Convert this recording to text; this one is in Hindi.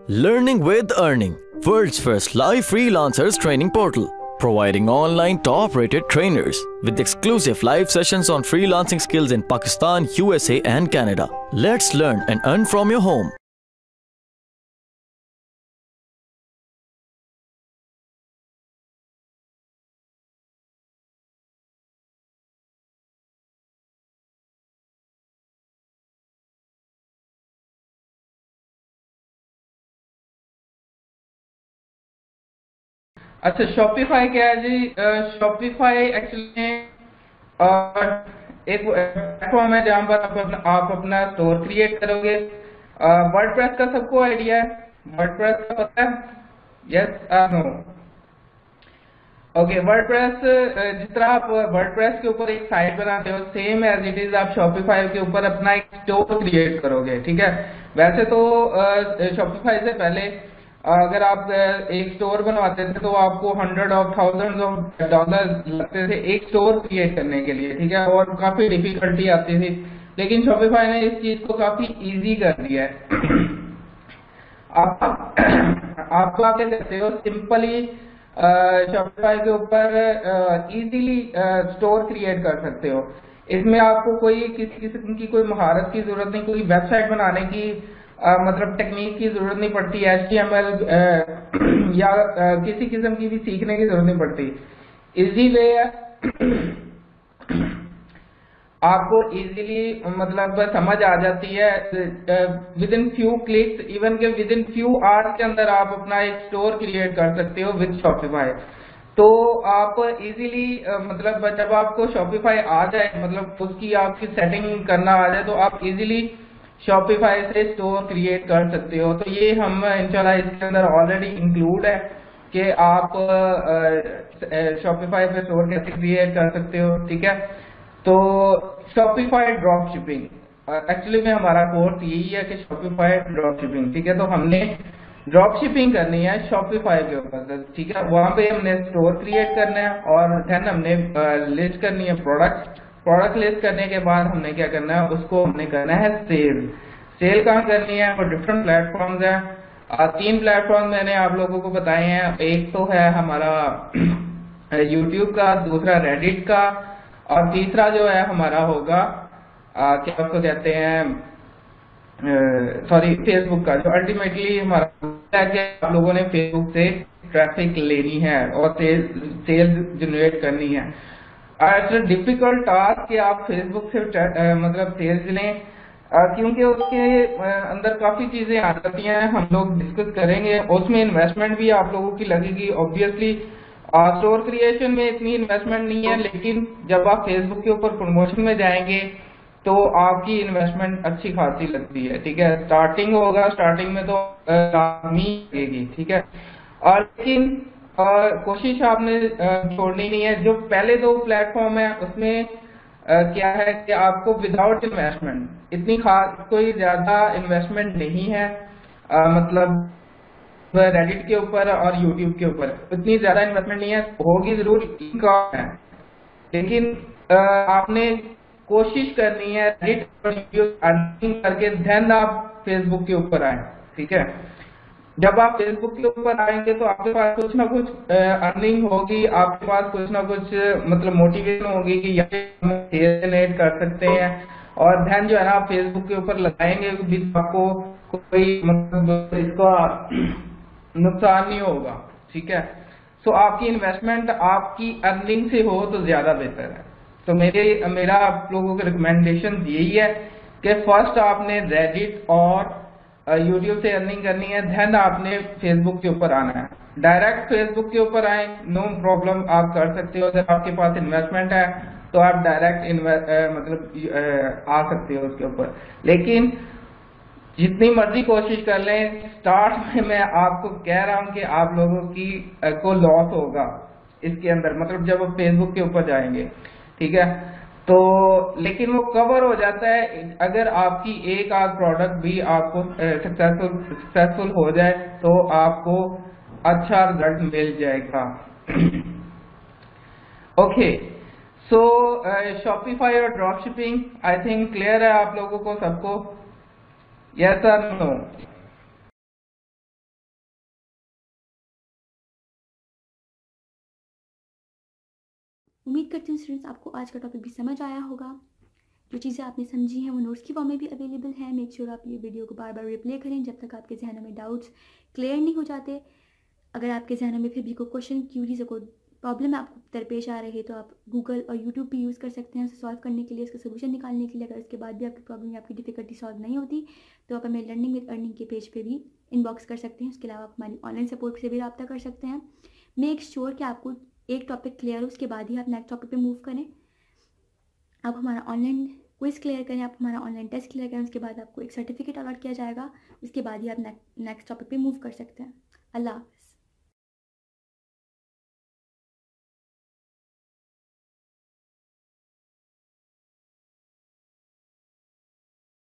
Learning with Earning, world's first live freelancers training portal, providing online top-rated trainers with exclusive live sessions on freelancing skills in Pakistan, USA and Canada. Let's learn and earn from your home. अच्छा, शॉपिफाई क्या है जी? शॉपिफाई एक्चुअली एक प्लेटफॉर्म है जहां पर आप अपना स्टोर क्रिएट करोगे। वर्डप्रेस का सबको आइडिया है? वर्डप्रेस का पता है? Yes no? ओके, वर्डप्रेस जिस तरह आप वर्डप्रेस के ऊपर एक साइट बनाते हो, सेम एज इट इज आप शॉपिफाई के ऊपर अपना एक स्टोर क्रिएट करोगे। ठीक है, वैसे तो शॉपिफाई से पहले अगर आप एक स्टोर बनवाते थे तो आपको hundred of thousands of dollar लगते थे एक स्टोर क्रिएट करने के लिए। ठीक है, और काफी डिफिकल्टी आती थी, लेकिन शॉपिफाई ने इस चीज को काफी इजी कर दिया है। आप क्या कहते हो, सिंपली शॉपिफाई के ऊपर इजीली स्टोर क्रिएट कर सकते हो। इसमें आपको कोई किसी किस्म की कोई महारत की जरूरत नहीं, कोई वेबसाइट बनाने की मतलब टेक्निक की जरूरत नहीं पड़ती, HTML या किसी किस्म की भी सीखने की जरूरत नहीं पड़ती। इजी वे है, आपको इजीली मतलब समझ आ जाती है। With in few clicks, even के विद इन फ्यू आवर्स के अंदर आप अपना एक स्टोर क्रिएट कर सकते हो विद शॉपिफाई। तो आप इजीली मतलब जब आपको शॉपिफाई आ जाए, मतलब उसकी आपकी सेटिंग करना आ जाए, तो आप इजीली शॉपिफाई से स्टोर क्रिएट कर सकते हो। तो ये हम इंशाल्लाह इसके अंदर ऑलरेडी इंक्लूड है कि आप शॉपिफाई पे स्टोर कैसे क्रिएट कर सकते हो। ठीक है, तो शॉपिफाई ड्रॉप शिपिंग एक्चुअली में हमारा कोर्स यही है कि शॉपिफाई ड्रॉप शिपिंग। ठीक है, तो हमने ड्रॉप शिपिंग करनी है शॉपिफाई के ऊपर। ठीक है, वहां पे हमने स्टोर क्रिएट करना है और देन हमने लिस्ट करनी है प्रोडक्ट लिस्ट करने के बाद हमने क्या करना है, उसको हमने करना है सेल कहाँ करनी है? वो डिफरेंट प्लेटफॉर्म्स है। 3 प्लेटफॉर्म मैंने आप लोगों को बताए हैं। एक तो है हमारा यूट्यूब का, दूसरा रेडिट का, और तीसरा जो है हमारा होगा क्या उसको कहते हैं, सॉरी, फेसबुक का। जो अल्टीमेटली हमारा है कि आप लोगों ने फेसबुक से ट्रैफिक लेनी है और सेल जनरेट करनी है। इट्स डिफिकल्ट टास्क कि आप फेसबुक से मतलब सेल्स लें, क्योंकि उसके अंदर काफी चीजें आ जाती हैं, हम लोग डिस्कस करेंगे। उसमें इन्वेस्टमेंट भी आप लोगों की लगेगी ऑब्वियसली। स्टोर क्रिएशन में इतनी इन्वेस्टमेंट नहीं है, लेकिन जब आप फेसबुक के ऊपर प्रमोशन में जाएंगे तो आपकी इन्वेस्टमेंट अच्छी खासी लगती है। ठीक है, स्टार्टिंग होगा, स्टार्टिंग में तो लाजमी लगेगी। ठीक है, और लेकिन कोशिश आपने छोड़नी नहीं है। जो पहले 2 प्लेटफॉर्म है उसमें क्या है कि आपको विदाउट इन्वेस्टमेंट इतनी खास कोई ज्यादा इन्वेस्टमेंट नहीं है, मतलब रेडिट के ऊपर और यूट्यूब के ऊपर इतनी ज्यादा इन्वेस्टमेंट नहीं है, होगी जरूर है, लेकिन आपने कोशिश करनी है रेडिट और यूट्यूब अर्निंग करके देन आप फेसबुक के ऊपर आए। ठीक है, जब आप फेसबुक के ऊपर आएंगे तो आपके पास कुछ ना कुछ अर्निंग होगी, आपके पास कुछ ना कुछ मतलब मोटिवेशन होगी कि यहाँ जनरेट कर सकते हैं, और ध्यान जो है ना आप फेसबुक के ऊपर लगाएंगे भी, आपको कोई मतलब इसका नुकसान नहीं होगा। ठीक है, सो आपकी इन्वेस्टमेंट आपकी अर्निंग से हो तो ज्यादा बेहतर है। तो मेरा आप लोगों के रिकमेंडेशन यही है कि फर्स्ट आपने रेडिट और यूट्यूब से अर्निंग करनी है, देन आपने फेसबुक के ऊपर आना है। डायरेक्ट फेसबुक के ऊपर आए, नो प्रॉब्लम, आप कर सकते हो। अगर आपके पास इन्वेस्टमेंट है तो आप डायरेक्ट मतलब आ सकते हो उसके ऊपर, लेकिन जितनी मर्जी कोशिश कर लें, स्टार्ट में मैं आपको कह रहा हूं कि आप लोगों की को लॉस होगा इसके अंदर, मतलब जब आप फेसबुक के ऊपर जाएंगे। ठीक है, तो लेकिन वो कवर हो जाता है अगर आपकी एक आध प्रोडक्ट भी आपको सक्सेसफुल हो जाए तो आपको अच्छा रिजल्ट मिल जाएगा। ओके, सो शॉपिफाई और drop shipping I think clear है आप लोगों को सबको? यस और नो? उम्मीद करती हूँ स्टूडेंट्स आपको आज का टॉपिक भी समझ आया होगा। जो चीज़ें आपने समझी हैं वो नोट्स की फॉर्म में भी अवेलेबल है। मेक श्योर आप ये वीडियो को बार बार रिप्ले करें जब तक आपके जहनों में डाउट्स क्लियर नहीं हो जाते। अगर आपके जहनों में फिर भी कोई क्वेश्चन, क्यूरीज, कोई प्रॉब्लम आपको दरपेश आ रही है तो आप गूगल और यूट्यूब भी यूज़ कर सकते हैं उसे सॉल्व करने के लिए, उसका सोल्यूशन निकालने के लिए। अगर उसके बाद भी आपकी प्रॉब्लम या आपकी डिफिकल्टी सॉल्व नहीं होती तो आप हमें लर्निंग विद अर्निंग के पेज पे भी इनबॉक्स कर सकते हैं। उसके अलावा आप हमारी ऑनलाइन सपोर्ट से भी रब्ता कर सकते हैं। मेक श्योर कि आपको एक टॉपिक क्लियर हो, उसके बाद ही आप नेक्स्ट टॉपिक पे मूव करें। आप हमारा ऑनलाइन क्विज क्लियर करें, आप हमारा ऑनलाइन टेस्ट क्लियर करें, उसके बाद आपको एक सर्टिफिकेट अलॉट किया जाएगा। उसके बाद ही आप नेक्स्ट टॉपिक पे मूव कर सकते हैं। अल्लाह हाफ़िज़।